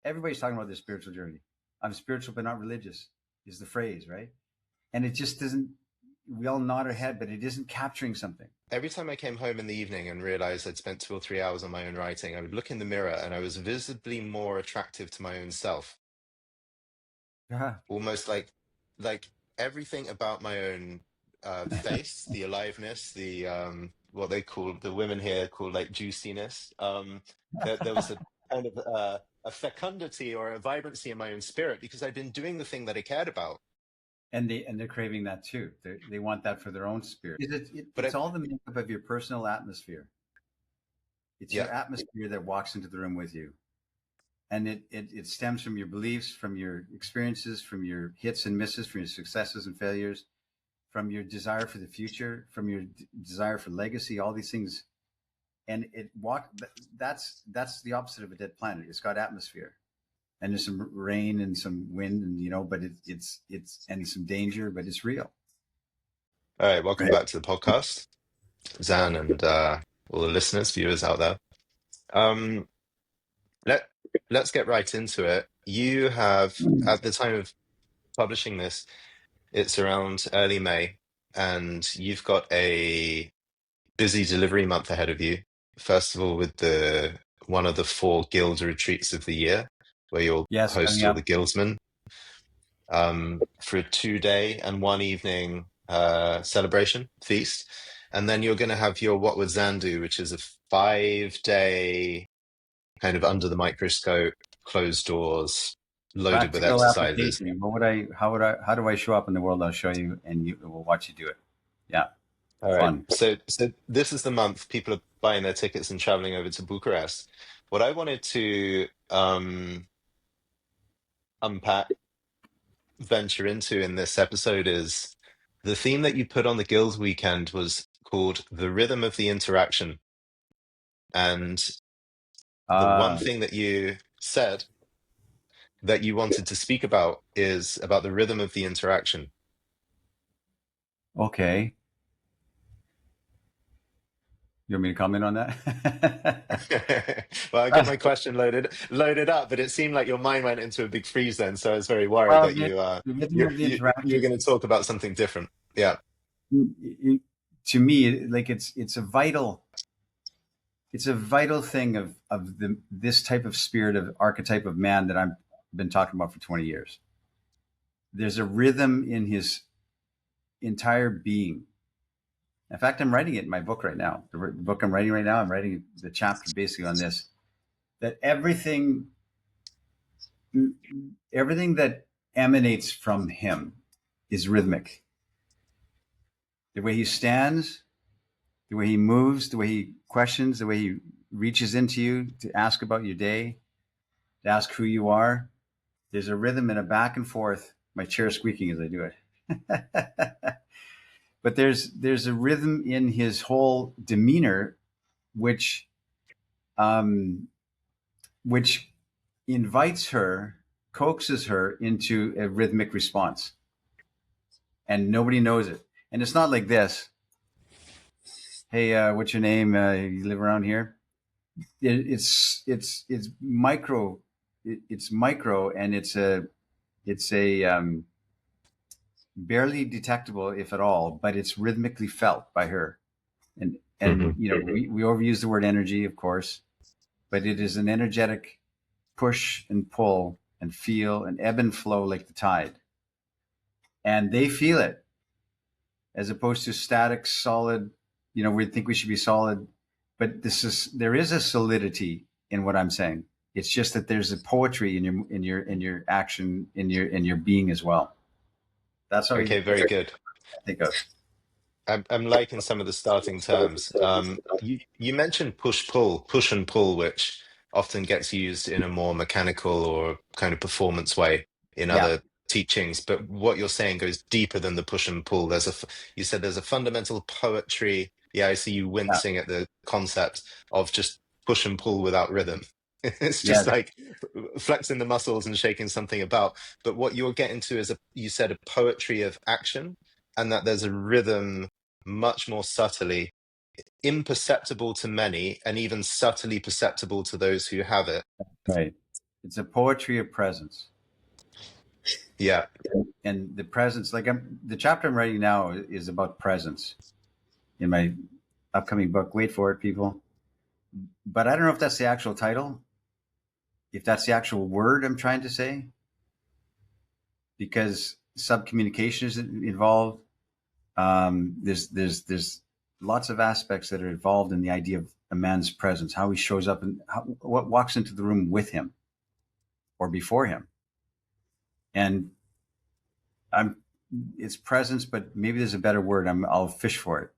everybody's talking about their spiritual journey. I'm spiritual but not religious is the phrase, right? And it just doesn't. We all nod our head, but it isn't capturing something. Every time I came home in the evening and realized I'd spent 2 or 3 hours on my own writing, I would look in the mirror and I was visibly more attractive to my own self. Yeah. Almost like everything about my own face, the aliveness, the what they call the women here call like juiciness. There was a kind of a fecundity or a vibrancy in my own spirit because I'd been doing the thing that I cared about. And they're craving that too. They want that for their own spirit. But It's all the makeup of your personal atmosphere. It's yeah, your atmosphere that walks into the room with you, and it stems from your beliefs, from your experiences, from your hits and misses, from your successes and failures, from your desire for the future, from your desire for legacy. All these things, and that's the opposite of a dead planet. It's got atmosphere, and there's some rain and some wind, and but it's and some danger, but it's real. all right. Welcome Right. back to the podcast, Zan, and all the listeners, viewers out there. Um, let let's get right into it. You have, at the time of publishing this, it's around early May, and you've got a busy delivery month ahead of you. First of all, with the one of the four guild retreats of the year, where you'll Yes, coming host all up. the guildsmen for a 2 day and one evening celebration feast, and then you're going to have your What Would Zan Do, which is a 5 day kind of under the microscope, closed doors, loaded with Practical exercises. application. How do I show up in the world? I'll show you, and you will watch you do it. Yeah, All right. fun. So this is the month people are buying their tickets and traveling over to Bucharest. What I wanted to unpack, venture into in this episode is the theme that you put on the Guild weekend was called the rhythm of the interaction. And the one Uh, thing that you said that you wanted to speak about is about the rhythm of the interaction. okay. You want me to comment on that? Well, I got my question loaded up, but it seemed like your mind went into a big freeze then, so I was very worried Well, that the rhythm you of the you you're interaction, going to talk about something different. Yeah. it, to me, like it's a vital thing of this type of spirit of archetype of man that I've been talking about for 20 years. There's a rhythm in his entire being. In fact, I'm writing it in my book right now. The book I'm writing right now, I'm writing the chapter basically on this. That everything that emanates from him is rhythmic. The way he stands, the way he moves, the way he questions, the way he reaches into you to ask about your day, to ask who you are. There's a rhythm and a back and forth. My chair squeaking as I do it. But there's a rhythm in his whole demeanor, which um, which invites her, coaxes her into a rhythmic response, and nobody knows it. And it's not like this. Hey, what's your name? You live around here? It's micro. It's micro, and it's a barely detectable, if at all, but it's rhythmically felt by her. And Hmm. we overuse the word energy, of course, but it is an energetic push and pull and feel and ebb and flow like the tide. And they feel it as opposed to static, solid. We think we should be solid, but there is a solidity in what I'm saying. It's just that there's a poetry in your action, in your being as well. That's how Okay, that's very what good. I think of. I'm liking some of the starting terms. You mentioned push and pull, which often gets used in a more mechanical or kind of performance way in Yeah, other teachings. But what you're saying goes deeper than the push and pull. You said there's a fundamental poetry. Yeah, I see you yeah, wincing at the concept of just push and pull without rhythm. It's just yes, like flexing the muscles and shaking something about. But what you're getting to is you said a poetry of action, and that there's a rhythm much more subtly, imperceptible to many, and even subtly perceptible to those who have it. right. It's a poetry of presence. Yeah. And the presence, like the chapter I'm writing now is about presence in my upcoming book. Wait for it, people. But I don't know if that's the actual title, if that's the actual word I'm trying to say, because subcommunication is involved. There's lots of aspects that are involved in the idea of a man's presence, how he shows up, and what walks into the room with him or before him. And I'm it's presence, but maybe there's a better word. I'll fish for it.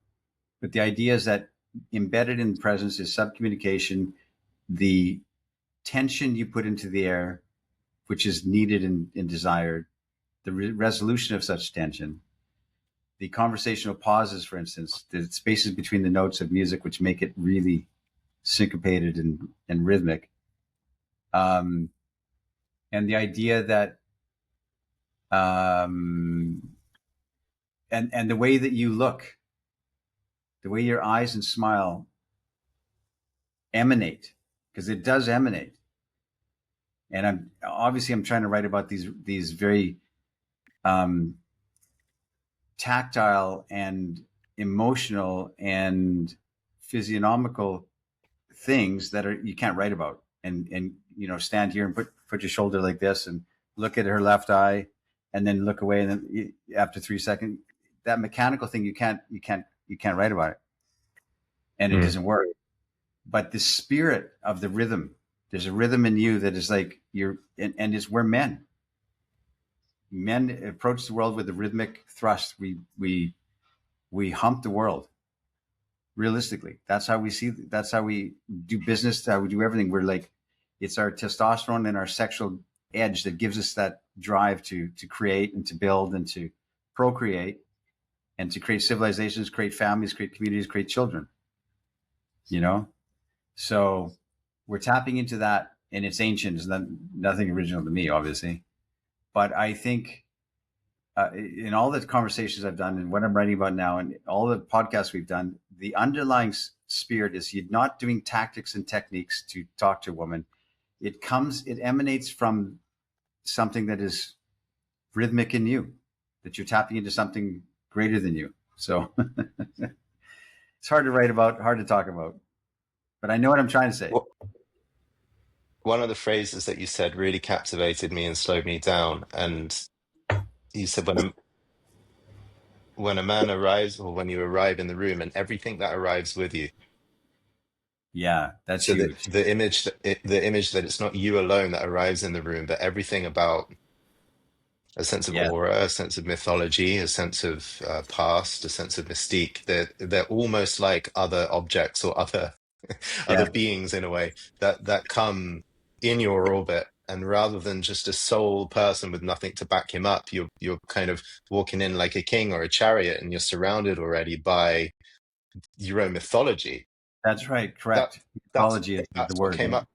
But the idea is that embedded in presence is subcommunication, the tension you put into the air, which is needed and desired, the resolution of such tension, the conversational pauses, for instance, the spaces between the notes of music, which make it really syncopated and rhythmic. Um, and the idea that, and the way that you look, the way your eyes and smile emanate, because it does emanate. And I'm trying to write about these very tactile and emotional and physiognomical things that are you can't write about. And stand here and put your shoulder like this and look at her left eye, and then look away, and then after 3 seconds, that mechanical thing you can't write about it, and it Mm. doesn't work. But the spirit of the rhythm, there's a rhythm in you that is like and it's where men approach the world with a rhythmic thrust. We hump the world realistically. That's how we see. That's how we do business. That's how we do everything. We're like, it's our testosterone and our sexual edge that gives us that drive to create and to build and to procreate and to create civilizations, create families, create communities, create children. So we're tapping into that, and it's ancient. It's nothing original to me, obviously, but I think in all the conversations I've done and what I'm writing about now and all the podcasts we've done, the underlying spirit is you're not doing tactics and techniques to talk to a woman. It emanates from something that is rhythmic in you, that you're tapping into something greater than you. So it's hard to write about, hard to talk about, but I know what I'm trying to say. Well, one of the phrases that you said really captivated me and slowed me down. And you said when a man arrives, or when you arrive in the room, and everything that arrives with you. Yeah, that's So huge. the image that it's not you alone that arrives in the room, but everything about a sense of Yeah, aura, a sense of mythology, a sense of past, a sense of mystique. They're almost like other objects or other yeah, other beings in a way that come in your orbit. And rather than just a sole person with nothing to back him up, you're kind of walking in like a king or a chariot, and you're surrounded already by your own mythology. that's right. That Correct. that's Ecology is the that's what word. came up.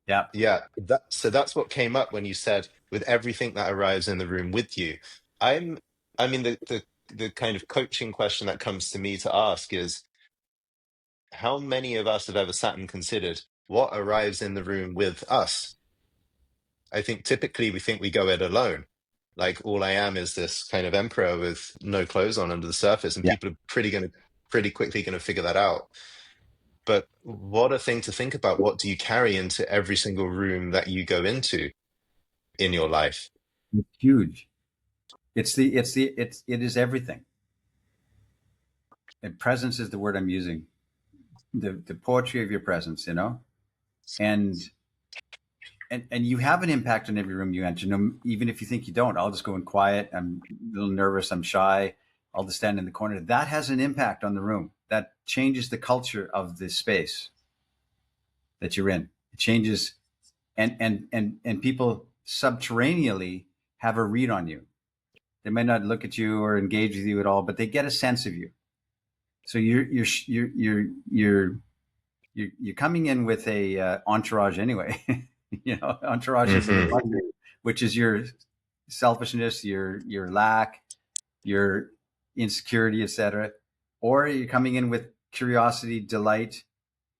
Yeah. Yeah, so that's what came up when you said with everything that arrives in the room with you. I'm I mean the kind of coaching question that comes to me to ask is how many of us have ever sat and considered what arrives in the room with us? I think typically we think we go it alone. Like all I am is this kind of emperor with no clothes on under the surface, and Yeah. people are pretty quickly gonna figure that out. But what a thing to think about. What do you carry into every single room that you go into in your life? It's huge. It is everything. And presence is the word I'm using. The poetry of your presence, and and you have an impact on every room you enter. No, even if you think you don't, I'll just go in quiet. I'm a little nervous. I'm shy. I'll just stand in the corner. That has an impact on the room. That changes the culture of the space that you're in. It changes, and people subterraneously have a read on you. They might not look at you or engage with you at all, but they get a sense of you. So you're coming in with a entourage anyway. Entourage is in Hmm. abundance, which is your selfishness, your lack, your insecurity, etc. Or you're coming in with curiosity, delight,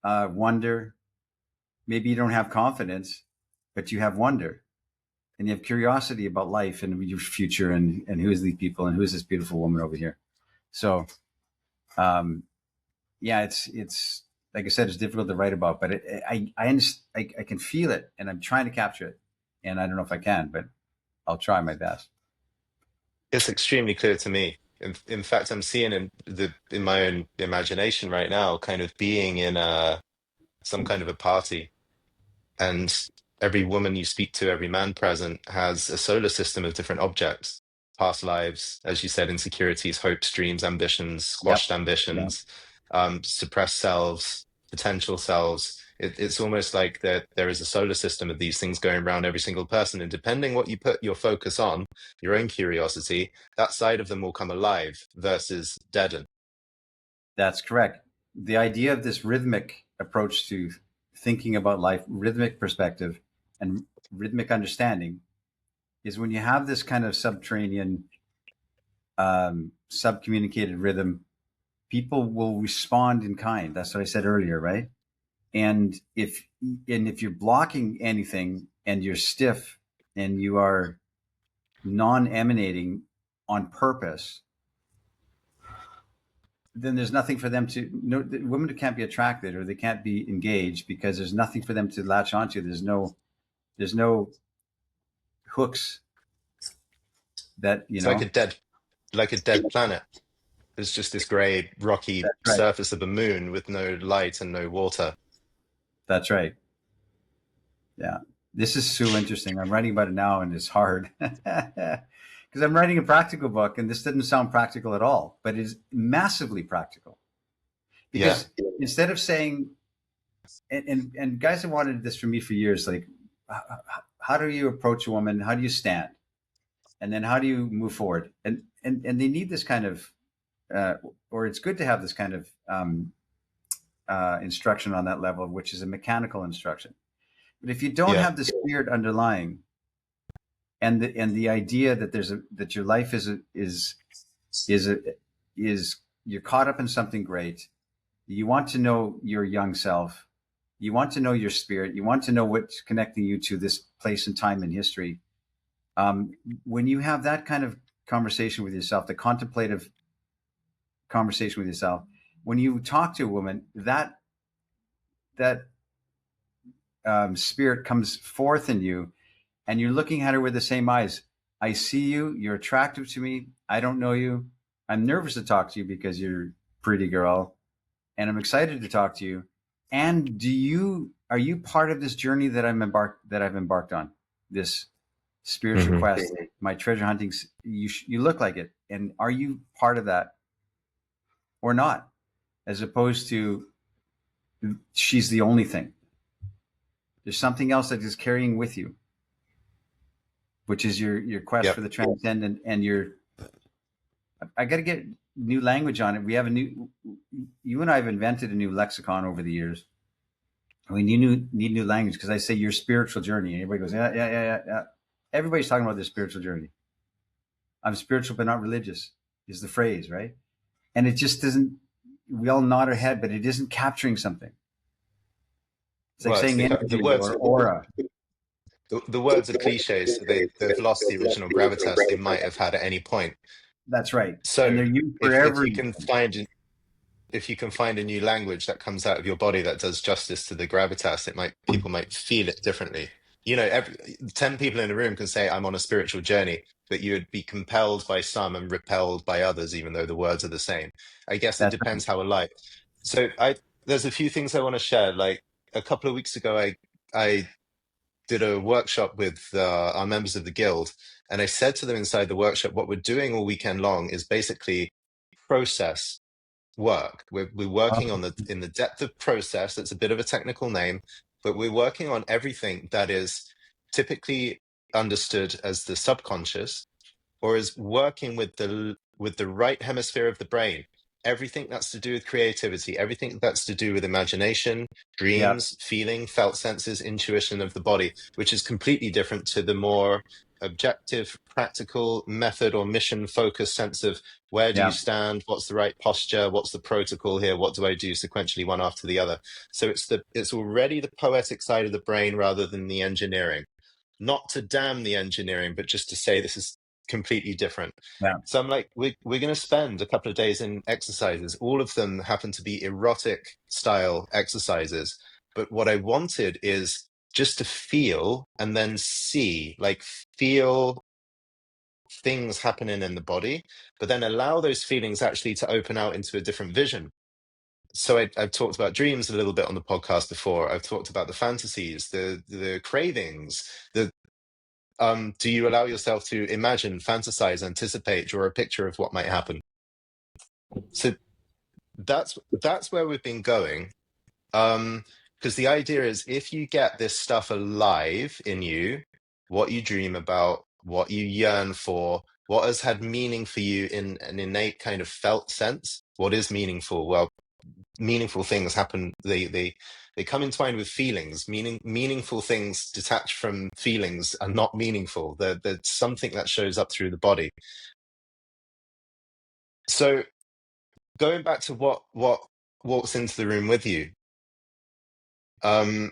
wonder. Maybe you don't have confidence, but you have wonder and you have curiosity about life and your future and who is these people and who is this beautiful woman over here. So, um, yeah, it's like I said, it's difficult to write about, but I can feel it, and I'm trying to capture it, and I don't know if I can, but I'll try my best. It's extremely clear to me. In fact, I'm seeing in my own imagination right now, kind of being in some kind of a party, and every woman you speak to, every man present has a solar system of different objects, past lives, as you said, insecurities, hopes, dreams, ambitions, Yep. squashed Yeah. ambitions, suppressed selves, potential selves. It's almost like there is a solar system of these things going around every single person. And depending what you put your focus on, your own curiosity, that side of them will come alive versus deaden. That's correct. The idea of this rhythmic approach to thinking about life, rhythmic perspective, and rhythmic understanding is when you have this kind of subterranean, subcommunicated rhythm, people will respond in kind. That's what I said earlier, right? And if you're blocking anything and you're stiff and you are non-emanating on purpose, then there's nothing for them to. No, the women can't be attracted or they can't be engaged because there's nothing for them to latch onto. There's no hooks that you It's know. like a dead planet. It's just this grey, rocky That's right. surface of a moon with no light and no water. That's right. Yeah, this is so interesting. I'm writing about it now, and it's hard because I'm writing a practical book, and this didn't sound practical at all, but it is massively practical Yeah. because instead of saying, and guys have wanted this from me for years, like, how do you approach a woman? How do you stand? And then how do you move forward? And they need this kind of, uh, or it's good to have this kind of instruction on that level, which is a mechanical instruction. But if you don't Yeah. have the spirit underlying, and the idea that that your life is a, is you're caught up in something great. You want to know your young self. You want to know your spirit. You want to know what's connecting you to this place and time in history. Um, when you have that kind of conversation with yourself, the contemplative conversation with yourself, when you talk to a woman, that spirit comes forth in you, and you're looking at her with the same eyes. I see you. You're attractive to me. I don't know you. I'm nervous to talk to you because you're a pretty girl, and I'm excited to talk to you. And are you part of this journey that I've embarked on? This spiritual Hmm. quest, my treasure hunting. You look like it, and are you part of that or not? As opposed to she's the only thing. There's something else that is carrying with you, which is your quest for Yep. the transcendent and your. I got to get new language on it. We have a new. You and I have invented a new lexicon over the years. We need new language because I say your spiritual journey, and everybody goes, yeah, yeah, yeah, yeah, yeah. Everybody's talking about their spiritual journey. I'm spiritual but not religious is the phrase, right? And it just doesn't. We all nod our head, but it isn't capturing something. It's like Well, it's saying the energy words. or aura. The words are cliches. They've lost the original gravitas they might have had at any point. That's right, and So they're used for if you every. can find if you can find a new language that comes out of your body that does justice to the gravitas, people might feel it differently. You know, 10 people in a room can say, I'm on a spiritual journey, but you would be compelled by some and repelled by others, even though the words are the same. I guess it That's depends how alive. So there's a few things I want to share. Like a couple of weeks ago, I did a workshop with our members of the guild, and I said to them inside the workshop, what we're doing all weekend long is basically process work. We're working on in the depth of process. That's a bit of a technical name, but we're working on everything that is typically understood as the subconscious or is working with the right hemisphere of the brain. everything that's to do with creativity, everything that's to do with imagination, Yeah. dreams, feeling, felt senses, intuition of the body, which is completely different to the more objective, practical, method or mission focused sense of where do you Yeah. stand, what's the right posture, what's the protocol here, what do I do sequentially one after the other. So it's already the poetic side of the brain rather than the engineering. Not to damn the engineering, but just to say this is completely different. Yeah. So I'm like, we're going to spend a couple of days in exercises. All of them happen to be erotic style exercises. But what I wanted is just to feel and then see, like feel things happening in the body, but then allow those feelings actually to open out into a different vision. So I've talked about dreams a little bit on the podcast before. I've talked about the fantasies, the cravings, the do you allow yourself to imagine, fantasize, anticipate, draw a picture of what might happen? So that's where we've been going. Because the idea is if you get this stuff alive in you, what you dream about, what you yearn for, what has had meaning for you in an innate kind of felt sense, what is meaningful? Well, meaningful things happen. They come entwined with feelings. Meaningful things detached from feelings are not meaningful. They're something that shows up through the body. So going back to what walks into the room with you, um,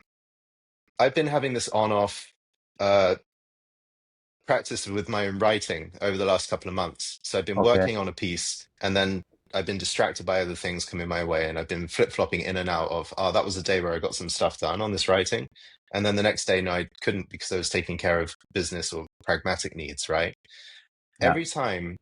I've been having this on-off practice with my own writing over the last couple of months. So I've been Okay. working on a piece, and then I've been distracted by other things coming my way, and I've been flip-flopping in and out of, oh, that was a day where I got some stuff done on this writing. And then the next day, no, I couldn't because I was taking care of business or pragmatic needs, right? Yeah. Every time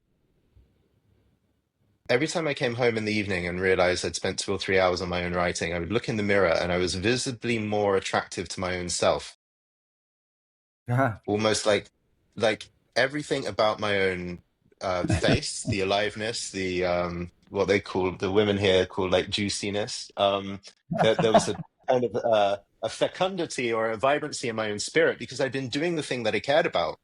every time I came home in the evening and realized I'd spent 2 or 3 hours on my own writing, I would look in the mirror and I was visibly more attractive to my own self. Yeah. Almost like everything about my own face, the aliveness, the what they call the women here call like juiciness. There was a kind of a fecundity or a vibrancy in my own spirit because I'd been doing the thing that I cared about,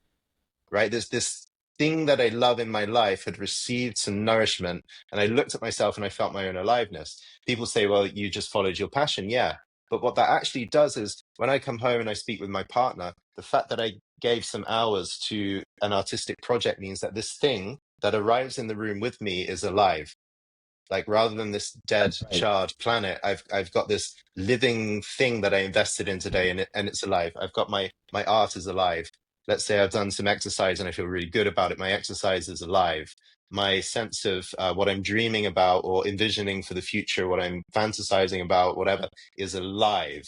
right? This thing that I love in my life had received some nourishment, and I looked at myself and I felt my own aliveness. People say, well, you just followed your passion. Yeah. But what that actually does is when I come home and I speak with my partner, the fact that I gave some hours to an artistic project means that this thing that arrives in the room with me is alive. Like rather than this dead, That's right. charred planet, I've got this living thing that I invested in today, and it's alive. I've got my art is alive. Let's say I've done some exercise and I feel really good about it. My exercise is alive. My sense of what I'm dreaming about or envisioning for the future, what I'm fantasizing about, whatever, is alive.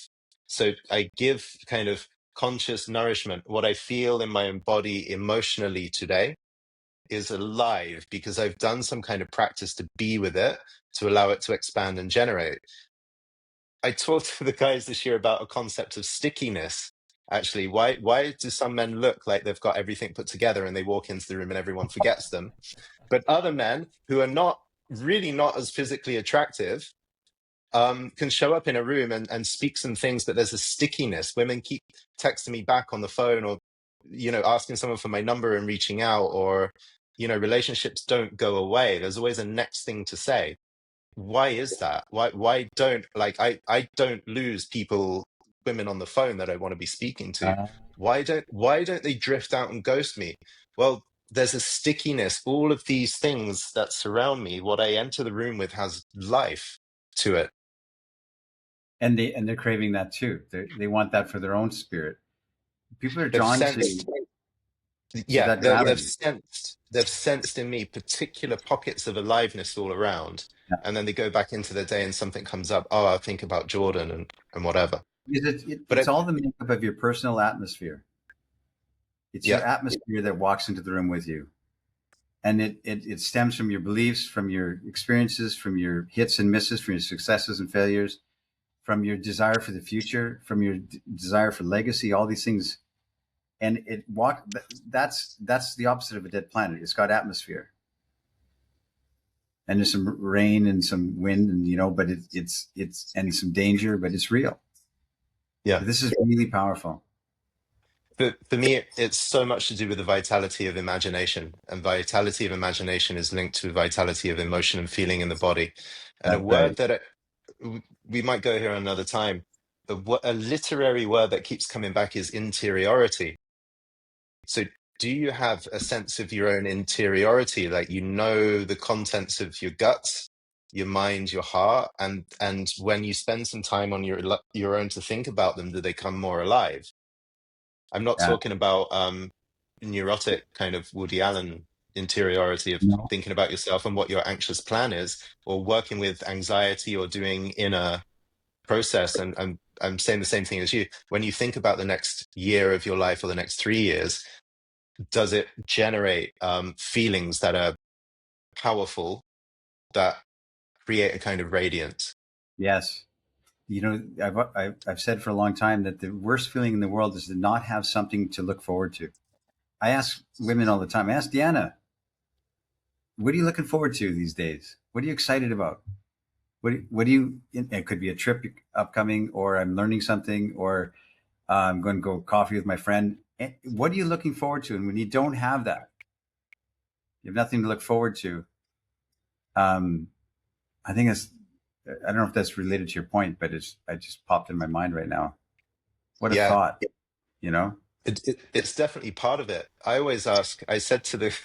So I give kind of conscious nourishment. What I feel in my own body emotionally today is alive because I've done some kind of practice to be with it, to allow it to expand and generate. I talked to the guys this year about a concept of stickiness. Actually, why do some men look like they've got everything put together and they walk into the room and everyone forgets them? But other men who are not really not as physically attractive can show up in a room and speak some things, but there's a stickiness. Women keep texting me back on the phone or, asking someone for my number and reaching out or, relationships don't go away. There's always a next thing to say. Why is that? Why don't like I don't lose people, women on the phone that I want to be speaking to. Uh, Why don't they drift out and ghost me? Well, there's a stickiness. All of these things that surround me, what I enter the room with has life to it. and they're craving that too. They want that for their own spirit. People are They've drawn sensed, to yeah, that they've gravity. sensed in me particular pockets of aliveness all around, Yeah. and then they go back into their day and something comes up. Oh, I think about Jordan and whatever. Because But it's all the makeup of your personal atmosphere. It's your yeah, atmosphere that walks into the room with you. And it stems from your beliefs, from your experiences, from your hits and misses, from your successes and failures, from your desire for the future, from your desire for legacy, all these things. And that's the opposite of a dead planet. It's got atmosphere. And there's some rain and some wind and but it's and some danger, but it's real. yeah. This is really powerful. for me, it's so much to do with the vitality of imagination, and vitality of imagination is linked to vitality of emotion and feeling in the body. And a That's word right. that we might go here another time. A literary word that keeps coming back is interiority. So, do you have a sense of your own interiority, like you know the contents of your guts, your mind, your heart, and when you spend some time on your own to think about them, do they come more alive? I'm not Yeah. talking about neurotic kind of Woody Allen interiority of No. thinking about yourself and what your anxious plan is, or working with anxiety or doing inner process. And I'm saying the same thing as you. When you think about the next year of your life or the next 3 years, does it generate feelings that are powerful, that create a kind of radiance? Yes. You know, I've said for a long time that the worst feeling in the world is to not have something to look forward to. I ask women all the time. I ask Deanna, what are you looking forward to these days? What are you excited about? What do you? It could be a trip upcoming, or I'm learning something, or I'm going to go coffee with my friend. What are you looking forward to? And when you don't have that, you have nothing to look forward to. Um, I think it's. I don't know if that's related to your point, but I just popped in my mind right now. What a Yeah, thought, you know? it's definitely part of it. I always ask, I said to the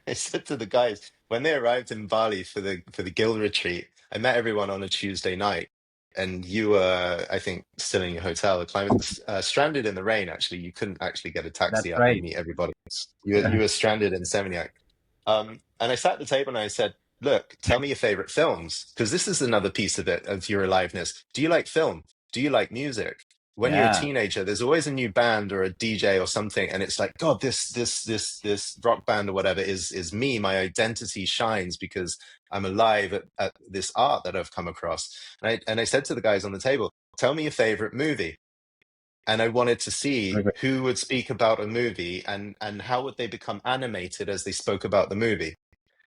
I said to the guys when they arrived in Bali for the Gill retreat, I met everyone on a Tuesday night, and you were, I think, still in your hotel. The climate stranded in the rain. Actually, you couldn't actually get a That's taxi up and right. meet everybody. You were stranded in Seminyak. And I sat at the table and I said, "Look, tell me your favorite films, because this is another piece of it of your aliveness. Do you like film? Do you like music? When you're a Yeah, teenager, there's always a new band or a DJ or something, and it's like, God, this rock band or whatever is me. My identity shines because I'm alive at this art that I've come across." And I said to the guys on the table, "Tell me your favorite movie." And I wanted to see who would speak about a movie and how would they become animated as they spoke about the movie.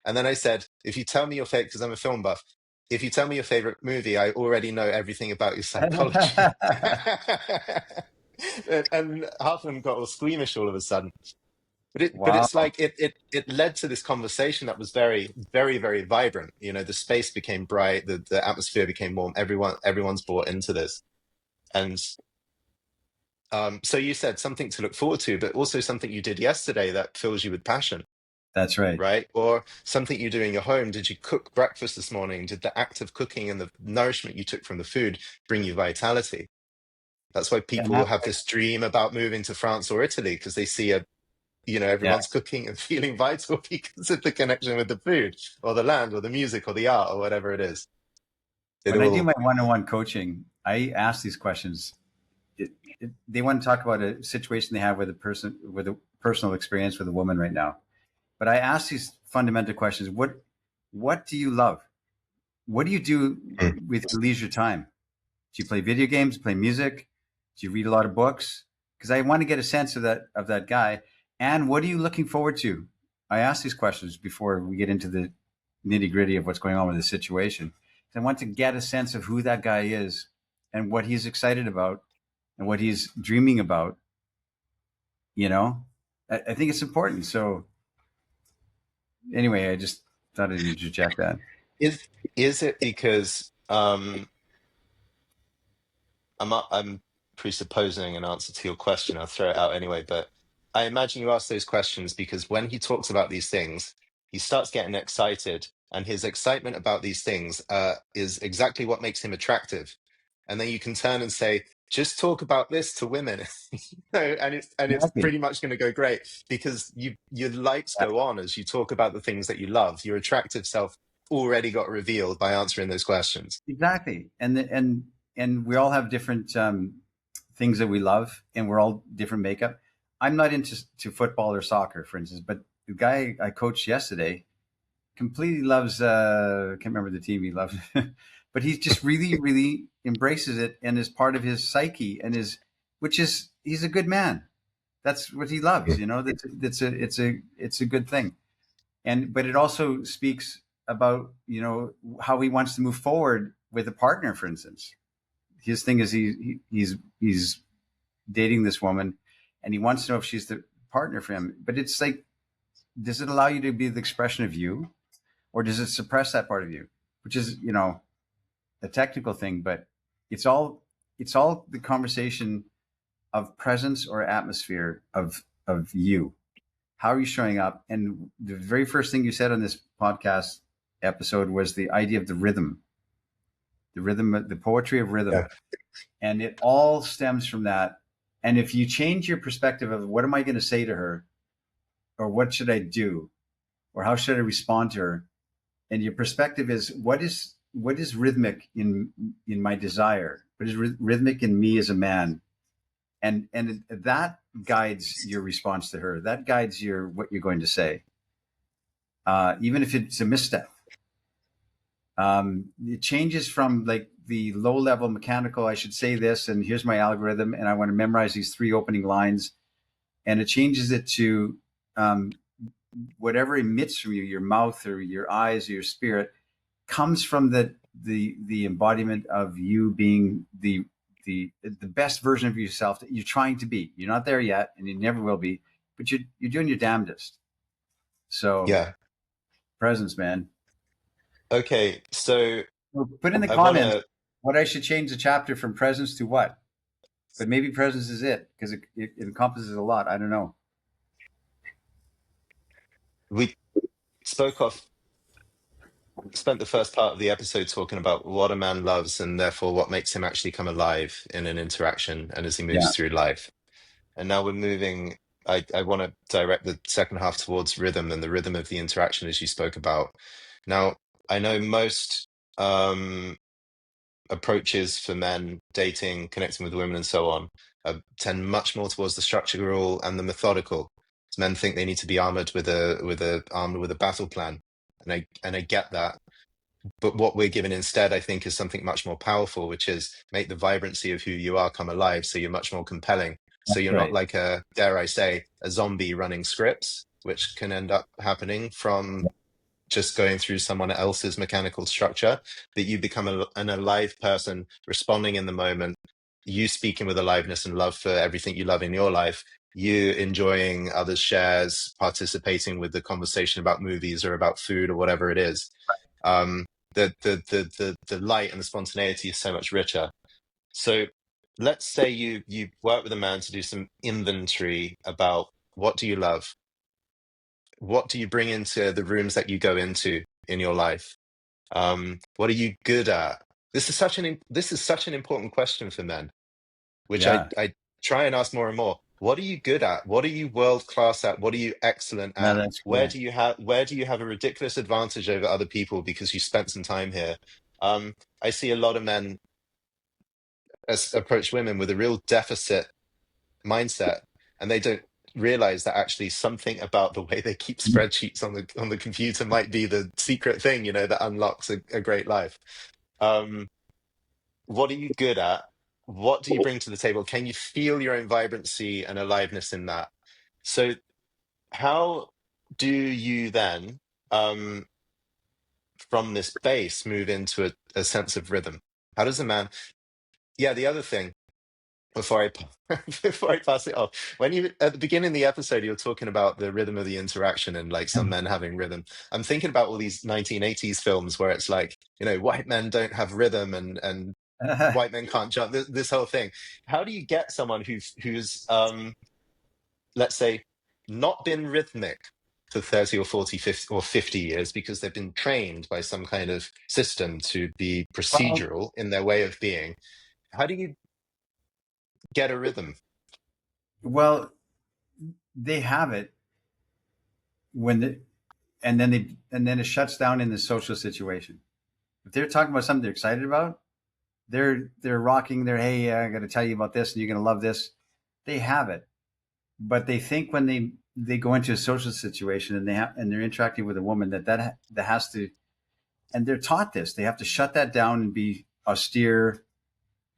And then I said, if you tell me your favorite, because I'm a film buff, if you tell me your favorite movie, I already know everything about your psychology. And half of them got all squeamish all of a sudden. But wow, it's like it led to this conversation that was very, very, very vibrant. You know, the space became bright, the atmosphere became warm. Everyone's bought into this. And so you said something to look forward to, but also something you did yesterday that fills you with passion, that's right. right? Or something you do in your home. Did you cook breakfast this morning? Did the act of cooking and the nourishment you took from the food bring you vitality? That's why And people that, have this dream about moving to France or Italy, because they see yeah. everyone's cooking and feeling vital because of the connection with the food or the land or the music or the art or whatever it is. It When I do all, my one-on-one coaching, I ask these questions. They want to talk about a situation they have with a personal experience with a woman right now. But I ask these fundamental questions. What do you love? What do you do Mm. with your leisure time? Do you play video games, play music? Do you read a lot of books? Because I want to get a sense of that guy. And what are you looking forward to? I ask these questions before we get into the nitty gritty of what's going on with the situation. I want to get a sense of who that guy is and what he's excited about and what he's dreaming about. You know, I think it's important. So anyway, I just thought I'd interject that. is is it because I'm presupposing an answer to your question. I'll throw it out anyway, but I imagine you ask those questions because when he talks about these things, he starts getting excited, and his excitement about these things is exactly what makes him attractive. And then you can turn and say, "Just talk about this to women," and it's Exactly. pretty much going to go great because your lights go on as you talk about the things that you love. Your attractive self already got revealed by answering those questions. Exactly. And we all have different things that we love, and we're all different makeup. I'm not into football or soccer, for instance, but the guy I coached yesterday completely loves. I can't remember the team he loves, but he just really, really embraces it and is part of his psyche and which is he's a good man. That's what he loves. You know, it's a good thing. And but it also speaks about how he wants to move forward with a partner, for instance. His thing is he's dating this woman, and he wants to know if she's the partner for him. But it's like, does it allow you to be the expression of you, or does it suppress that part of you? Which is, a technical thing, but it's all the conversation of presence or atmosphere of you. How are you showing up? And the very first thing you said on this podcast episode was the idea of the rhythm, the poetry of rhythm. Yeah. And it all stems from that. And if you change your perspective of what am I going to say to her, or what should I do, or how should I respond to her, and your perspective is what is rhythmic in my desire, what is rhythmic in me as a man, and that guides your response to her. That guides what you're going to say, even if it's a misstep. It changes from like the low level mechanical, I should say this, and here's my algorithm, and I want to memorize these 3 opening lines, and it changes it to whatever emits from you, your mouth or your eyes or your spirit, comes from the embodiment of you being the best version of yourself that you're trying to be. You're not there yet, and you never will be, but you're doing your damnedest. So Yeah. presence, man. Okay. So Well, put in the I want comments to. what I should change the chapter from presence to what. But maybe presence is it, because it encompasses a lot. I don't know. We spoke off. Spent the first part of the episode talking about what a man loves and therefore what makes him actually come alive in an interaction and as he Yeah. moves through life. And now we're moving. I want to direct the second half towards rhythm and the rhythm of the interaction as you spoke about. Now, I know most approaches for men dating, connecting with women, and so on tend much more towards the structural and the methodical. Men think they need to be armored with a battle plan, and I get that. But what we're given instead, I think, is something much more powerful, which is make the vibrancy of who you are come alive, so you're much more compelling. So That's you're not right. like dare I say, a zombie running scripts, which can end up happening from just going through someone else's mechanical structure, that you become an alive person responding in the moment, you speaking with aliveness and love for everything you love in your life, you enjoying others' shares, participating with the conversation about movies or about food or whatever it is. The light and the spontaneity is so much richer. So let's say you work with a man to do some inventory about what do you love, what do you bring into the rooms that you go into in your life? What are you good at? This is such an important question for men, which I Yeah. I try and ask more and more. What are you good at? What are you world class at? What are you excellent No, at? that's Where cool. do you have a ridiculous advantage over other people because you spent some time here? I see a lot of men approach women with a real deficit mindset, and they don't realize that actually something about the way they keep spreadsheets on the computer might be the secret thing, that unlocks a great life. Um, what are you good at? What do you bring to the table? Can you feel your own vibrancy and aliveness in that? So how do you then, um, from this base, move into a sense of rhythm? How does a man? Yeah, the other thing before I before I pass it off, when you at the beginning of the episode, you were talking about the rhythm of the interaction and like some men having rhythm. I'm thinking about all these 1980s films where it's like, white men don't have rhythm and white men can't jump. This whole thing. How do you get someone who's let's say not been rhythmic for 30 or 40, 50, or 50 years because they've been trained by some kind of system to be well, procedural in their way of being? How do you get a rhythm? well, they have it when the, and then it shuts down in the social situation. If they're talking about something they're excited about, they're rocking their, hey, I got to tell you about this, and you're going to love this. They have it, but they think when they go into a social situation and they're interacting with a woman that has to, and they're taught this, they have to shut that down and be austere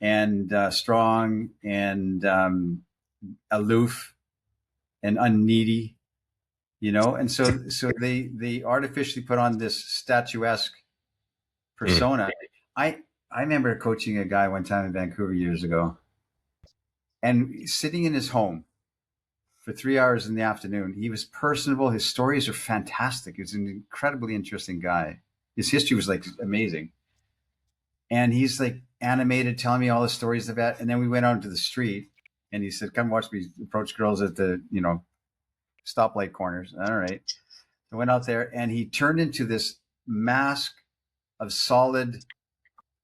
and strong and aloof and unneedy, and so they artificially put on this statuesque Mm. persona. I remember coaching a guy one time in Vancouver years ago, and sitting in his home, for 3 hours in the afternoon. He was personable. His stories are fantastic. He's an incredibly interesting guy. His history was like amazing. And he's like animated, telling me all the stories of that. And then we went out into the street and he said, come watch me approach girls at the, stoplight corners. All right. I went out there and he turned into this mask of solid,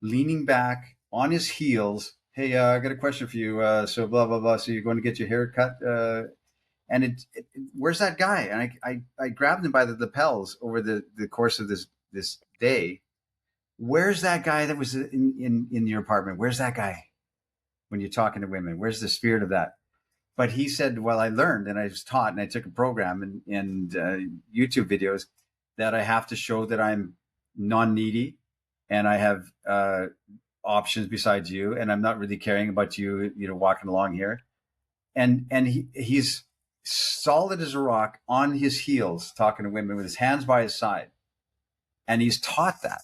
leaning back on his heels. Hey, I got a question for you. So blah, blah, blah. So you're going to get your hair cut? And where's that guy? And I grabbed him by the lapels over the course of this day. Where's that guy that was in your apartment? Where's that guy when you're talking to women? Where's the spirit of that? But he said, well, I learned and I was taught and I took a program and YouTube videos that I have to show that I'm non-needy and I have options besides you and I'm not really caring about you, walking along here. And he's solid as a rock on his heels talking to women with his hands by his side. And he's taught that.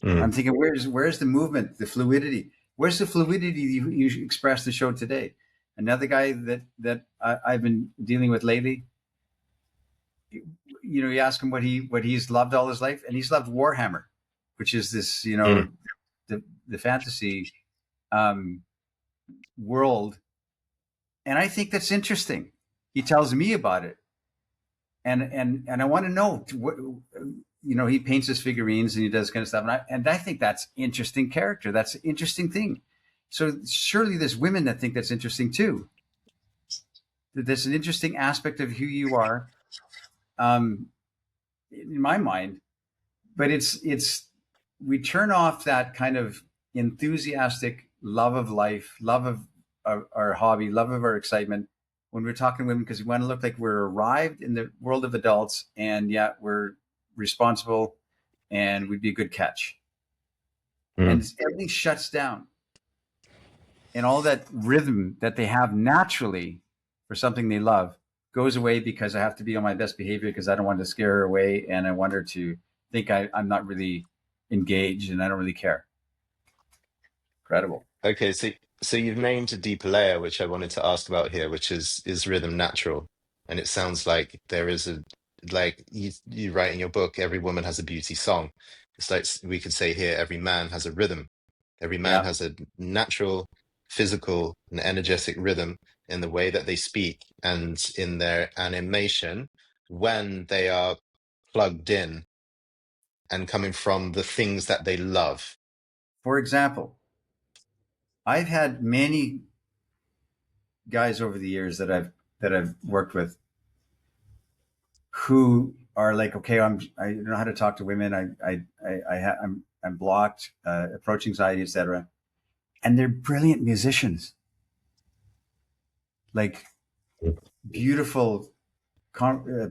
I'm thinking, where's the movement, the fluidity? Where's the fluidity you expressed the show today? Another guy that I've been dealing with lately, you ask him what he's loved all his life, and he's loved Warhammer, which is this, the fantasy world. And I think that's interesting. He tells me about it. And I want to know what, he paints his figurines and he does kind of stuff. And I think that's interesting character. That's an interesting thing. So surely there's women that think that's interesting too. That there's an interesting aspect of who you are, in my mind. But we turn off that kind of enthusiastic love of life, love of our hobby, love of our excitement when we're talking to women, because we want to look like we're arrived in the world of adults and yet we're responsible and we'd be a good catch. And everything shuts down. And all that rhythm that they have naturally for something they love goes away because I have to be on my best behavior because I don't want to scare her away and I want her to think I'm not really engaged and I don't really care. Incredible. Okay, so you've named a deeper layer, which I wanted to ask about here, which is rhythm natural, and it sounds like there is like you write in your book, every woman has a beauty song. It's like we could say here, every man has a rhythm. Every man Yeah. has a natural, physical, and energetic rhythm in the way that they speak and in their animation when they are plugged in and coming from the things that they love. For example, I've had many guys over the years that I've worked with who are like, okay, I don't know how to talk to women. I'm blocked, approach anxiety, etc. And they're brilliant musicians, like beautiful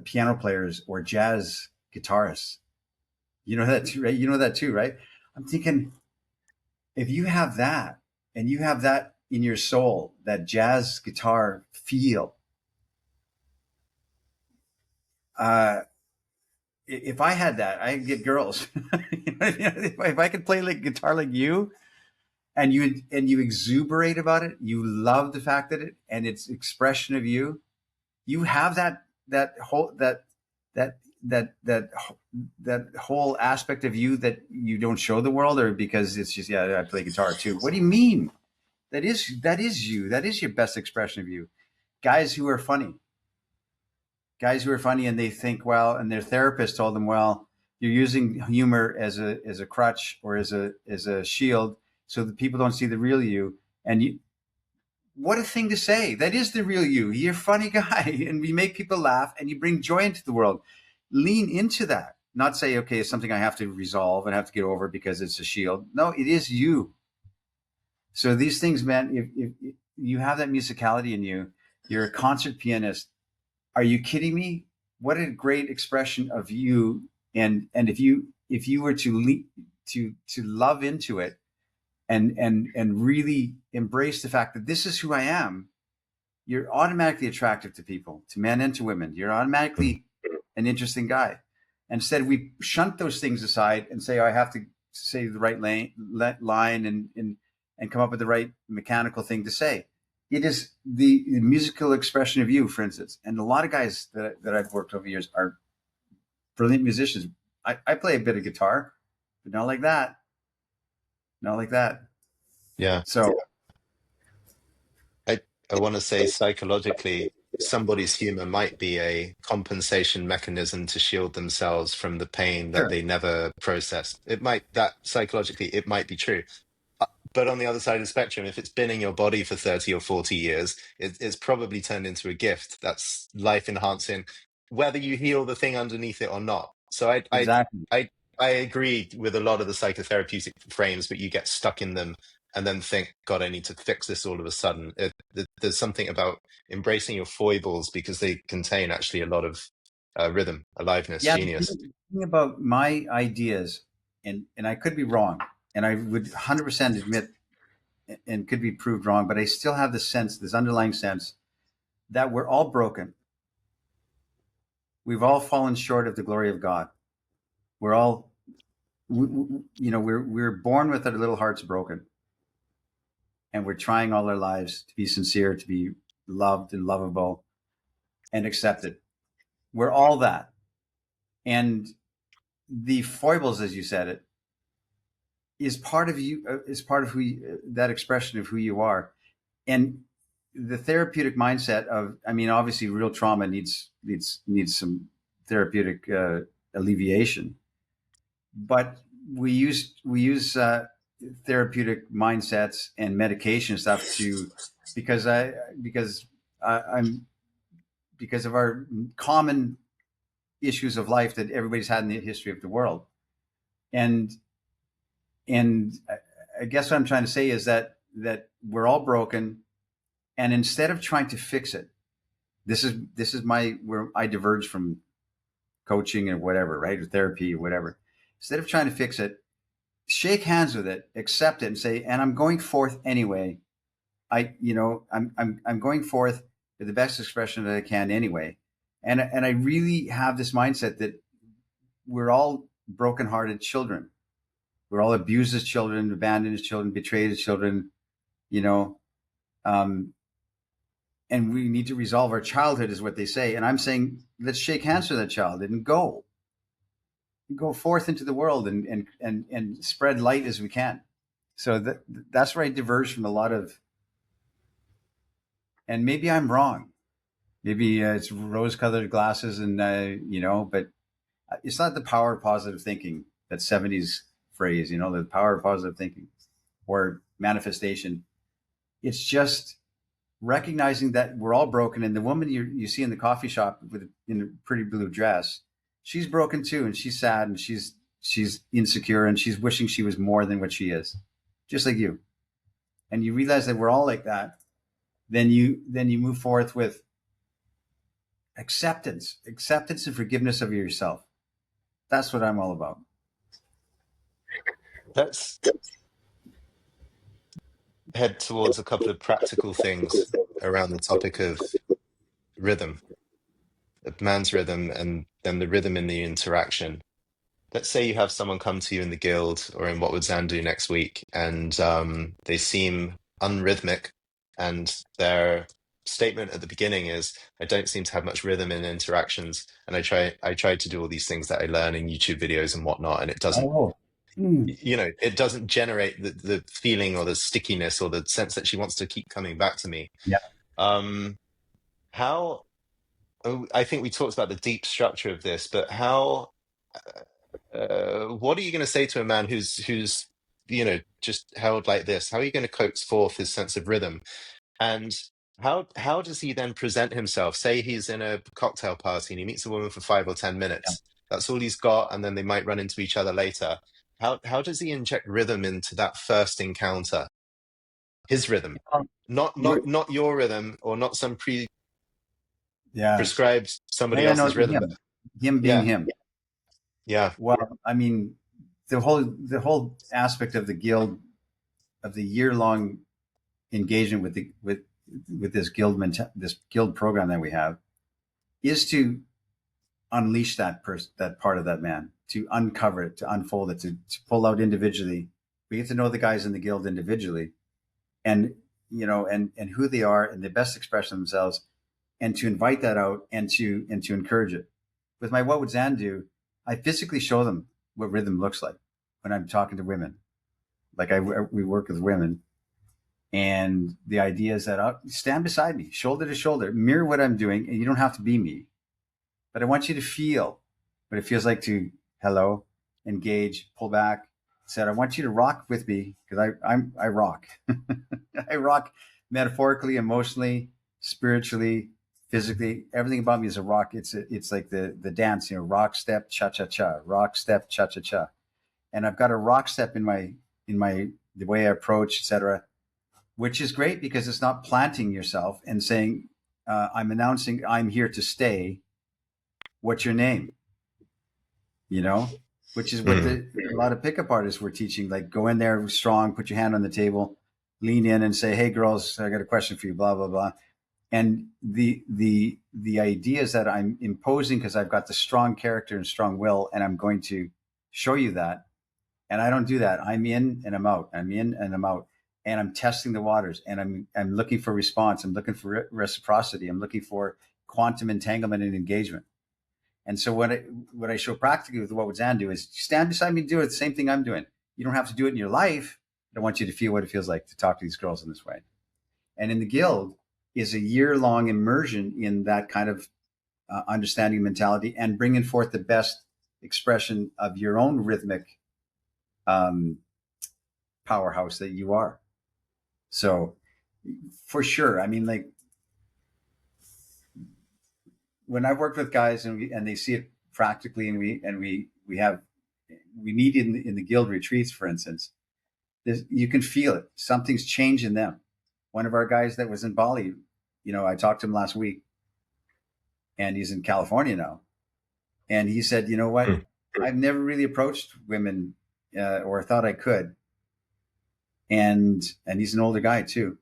piano players or jazz guitarists. You know that too, right? You know that too, right? I'm thinking, if you have that and you have that in your soul, that jazz guitar feel, if I had that, I'd get girls. If I could play like guitar like you, and you exuberate about it, you love the fact that and it's expression of you. You have that whole aspect of you that you don't show the world, or because it's just, I play guitar too. What do you mean? That is you. That is your best expression of you. Guys who are funny, and they think, well, and their therapist told them, well, you're using humor as a crutch or as a shield so that people don't see the real you. And what a thing to say. That is the real you. You're a funny guy and we make people laugh and you bring joy into the world. Lean into that. Not say, okay, it's something I have to resolve and have to get over because it's a shield. No, it is you. So these things, man, if you have that musicality in you, you're a concert pianist. Are you kidding me? What a great expression of you. And if you were to love into it and really embrace the fact that this is who I am, you're automatically attractive to people, to men and to women. You're automatically an interesting guy. Instead, we shunt those things aside and say, oh, I have to say the right line and come up with the right mechanical thing to say. it is the musical expression of you, for instance. And a lot of guys that I've worked over years are brilliant musicians. I play a bit of guitar, but not like that. Not like that. Yeah. So I, I want to say psychologically, somebody's humor might be a compensation mechanism to shield themselves from the pain that sure, they never processed. It might, that psychologically, it might be true. But on the other side of the spectrum, if it's been in your body for 30 or 40 years, it's probably turned into a gift that's life enhancing, whether you heal the thing underneath it or not. So exactly. I, I agree with a lot of the psychotherapeutic frames, but you get stuck in them and then think, God, I need to fix this all of a sudden. There's something about embracing your foibles because they contain actually a lot of rhythm, aliveness, Yeah, genius. the thing about my ideas, and I could be wrong, and I would 100% admit and could be proved wrong, but I still have this sense, this underlying sense that we're all broken. We've all fallen short of the glory of God. We're all, we're born with our little hearts broken, and we're trying all our lives to be sincere, to be loved and lovable and accepted. We're all that, and the foibles, as you said it, is part of you. Is part of who that expression of who you are, and the therapeutic mindset of, I mean, obviously, real trauma needs some therapeutic alleviation, but we use therapeutic mindsets and medication stuff to because I because I'm because of our common issues of life that everybody's had in the history of the world, and I guess what I'm trying to say is that we're all broken, and instead of trying to fix it, this is my where I diverge from coaching or whatever, right, or therapy or whatever. Instead of trying to fix it, shake hands with it, accept it, and say, and I'm going forth anyway. I'm going forth with the best expression that I can anyway, and I really have this mindset that we're all brokenhearted children. We're all abused as children, abandoned as children, betrayed as children, you know, um, and we need to resolve our childhood, is what they say. And I'm saying, let's shake hands with that child and go forth into the world and spread light as we can. So that's where I diverge from a lot of, and maybe I'm wrong. Maybe it's rose-colored glasses, and but it's not the power of positive thinking. That '70s phrase, the power of positive thinking or manifestation. It's just recognizing that we're all broken, and the woman you see in the coffee shop in a pretty blue dress, she's broken too, and she's sad, and she's insecure, and she's wishing she was more than what she is, just like you. And you realize that we're all like that. Then you move forth with acceptance and forgiveness of yourself. That's what I'm all about. Let's head towards a couple of practical things around the topic of rhythm, of man's rhythm, and then the rhythm in the interaction. Let's say you have someone come to you in the guild or in What Would Zan Do next week, and they seem unrhythmic, and their statement at the beginning is, I don't seem to have much rhythm in interactions, and I try to do all these things that I learn in YouTube videos and whatnot, and it doesn't, Oh, it doesn't generate the feeling or the stickiness or the sense that she wants to keep coming back to me. yeah. um how I think we talked about the deep structure of this, but how what are you going to say to a man who's just held like this? How are you going to coax forth his sense of rhythm? And how does he then present himself? Say he's in a cocktail party and he meets a woman for 5 or 10 minutes. That's all he's got, and then they might run into each other later. How does he inject rhythm into that first encounter? His rhythm, not You're, not not your rhythm, or not some yeah. prescribed Yeah, somebody yeah, no, else's rhythm, but him being yeah, him. yeah. Well, I mean, the whole aspect of the guild, of the year long engagement with this guild program that we have, is to unleash that part of that man, to uncover it, to unfold it, to pull out individually. We get to know the guys in the guild individually, and and who they are and the best expression of themselves, and to invite that out and to encourage it. With my What Would Zan Do, I physically show them what rhythm looks like when I'm talking to women. Like we work with women, and the idea is that I'll stand beside me, shoulder to shoulder, mirror what I'm doing, and you don't have to be me, but I want you to feel what it feels like to hello, engage, pull back. Said I want you to rock with me because I rock. I rock metaphorically, emotionally, spiritually, physically. Everything about me is a rock. It's like the dance, rock step cha cha cha, rock step cha cha cha. And I've got a rock step in my the way I approach, etc., which is great because it's not planting yourself and saying I'm announcing I'm here to stay. What's your name? You know, which is what Mm. a lot of pickup artists were teaching. Like, go in there strong, put your hand on the table, lean in, and say, "Hey, girls, I got a question for you." Blah blah blah. And the idea is that I'm imposing because I've got the strong character and strong will, and I'm going to show you that. And I don't do that. I'm in and I'm out. I'm in and I'm out. And I'm testing the waters. And I'm looking for response. I'm looking for reciprocity. I'm looking for quantum entanglement and engagement. And so what I show practically with What Would Zan Do is stand beside me and do it. The same thing I'm doing. You don't have to do it in your life. I want you to feel what it feels like to talk to these girls in this way. And in the guild is a year-long immersion in that kind of understanding mentality and bringing forth the best expression of your own rhythmic um, powerhouse that you are. So for sure, I mean, like when I've worked with guys and they see it practically, we meet in the guild retreats, for instance. You can feel it. Something's changed in them. One of our guys that was in Bali, I talked to him last week, and he's in California now, and he said, "You know what? Mm. I've never really approached women, or thought I could." And he's an older guy too.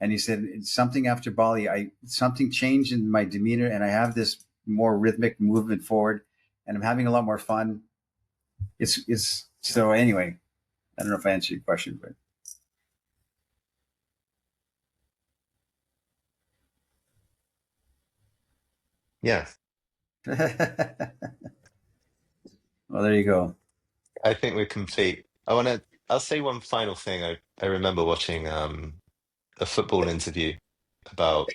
And he said, it's something after Bali, something changed in my demeanor, and I have this more rhythmic movement forward, and I'm having a lot more fun. It's so anyway. I don't know if I answered your question, Yeah, but well, there you go. I think we're complete. I'll say one final thing. I remember watching a football interview about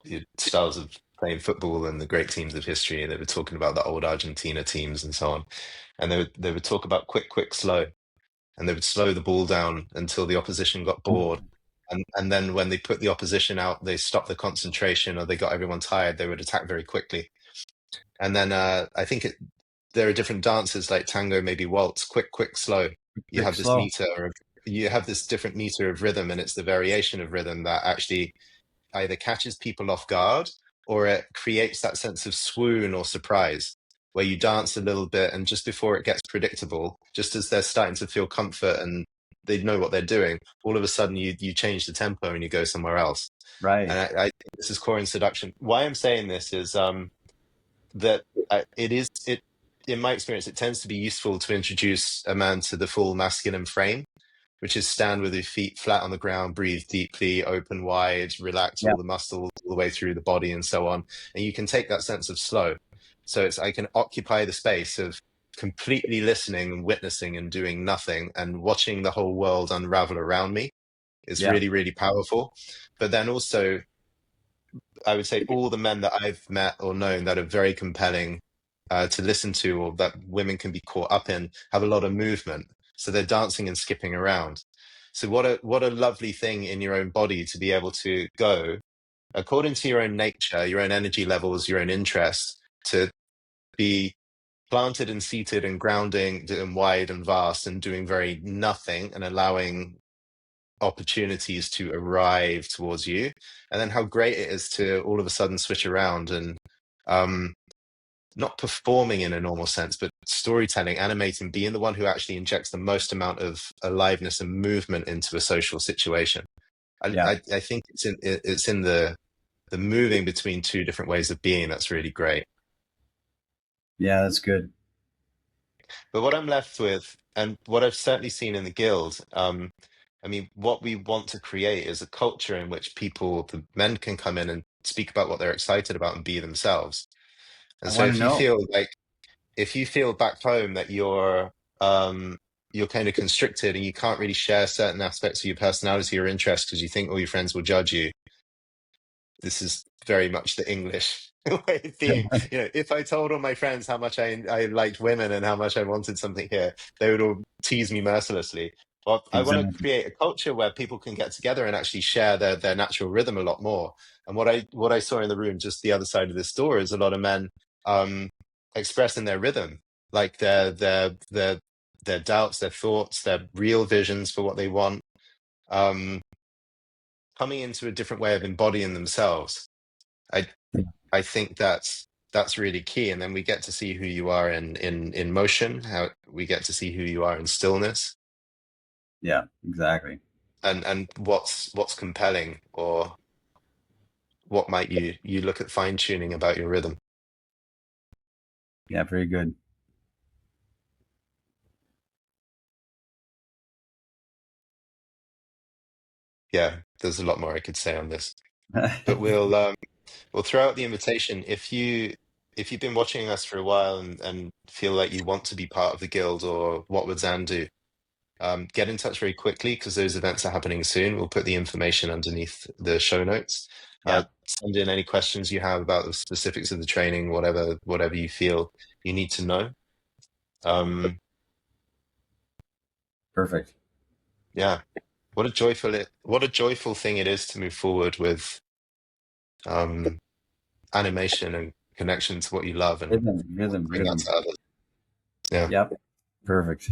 the styles of playing football and the great teams of history. They were talking about the old Argentina teams and so on. And they would talk about quick, quick, slow. And they would slow the ball down until the opposition got bored. And then when they put the opposition out, they stopped the concentration or they got everyone tired, they would attack very quickly. And then I think there are different dances like tango, maybe waltz, quick, quick, slow. You Quick, have this slow. meter, or you have this different meter of rhythm, and it's the variation of rhythm that actually either catches people off guard or it creates that sense of swoon or surprise where you dance a little bit and just before it gets predictable, just as they're starting to feel comfort and they know what they're doing, all of a sudden you change the tempo and you go somewhere else. And Right. I think this is core in seduction. Why I'm saying this is that it in my experience it tends to be useful to introduce a man to the full masculine frame, which is stand with your feet flat on the ground, breathe deeply, open wide, relax Yeah. all the muscles all the way through the body and so on. And you can take that sense of slow. So I can occupy the space of completely listening and witnessing and doing nothing and watching the whole world unravel around me is Yeah. really, really powerful. But then also, I would say all the men that I've met or known that are very compelling to listen to or that women can be caught up in have a lot of movement. So they're dancing and skipping around. So what a lovely thing in your own body to be able to go according to your own nature, your own energy levels, your own interest, to be planted and seated and grounding and wide and vast and doing very nothing and allowing opportunities to arrive towards you, and then how great it is to all of a sudden switch around and um, not performing in a normal sense, but storytelling, animating, being the one who actually injects the most amount of aliveness and movement into a social situation. Yeah. I think it's in the moving between two different ways of being that's really great. Yeah. That's good. But what I'm left with, and what I've certainly seen in the guild, I mean, what we want to create is a culture in which people, the men, can come in and speak about what they're excited about and be themselves. I And so want to know. if you feel back home that you're kind of constricted and you can't really share certain aspects of your personality or interests because you think all your friends will judge you, this is very much the English way of being. You know, if I told all my friends how much I liked women and how much I wanted something here, they would all tease me mercilessly. Well, I want to Exactly. create a culture where people can get together and actually share their natural rhythm a lot more. And what I saw in the room just the other side of this door is a lot of men um, expressing their rhythm, like their doubts, their thoughts, their real visions for what they want, um, coming into a different way of embodying themselves. I I think that's really key. And then we get to see who you are in motion, how we get to see who you are in stillness, Yeah, exactly. and what's compelling, or what might you look at fine tuning about your rhythm. Yeah, very good. Yeah, there's a lot more I could say on this, but we'll throw out the invitation. If you've been watching us for a while and feel like you want to be part of the guild, or what would Zan do? Get in touch very quickly because those events are happening soon. We'll put the information underneath the show notes. Yeah, Send in any questions you have about the specifics of the training, whatever you feel you need to know. Um, perfect. yeah, what a joyful thing it is to move forward with um, animation and connection to what you love and Rhythm, rhythm, bring that rhythm. to others. Yeah. Yep, perfect.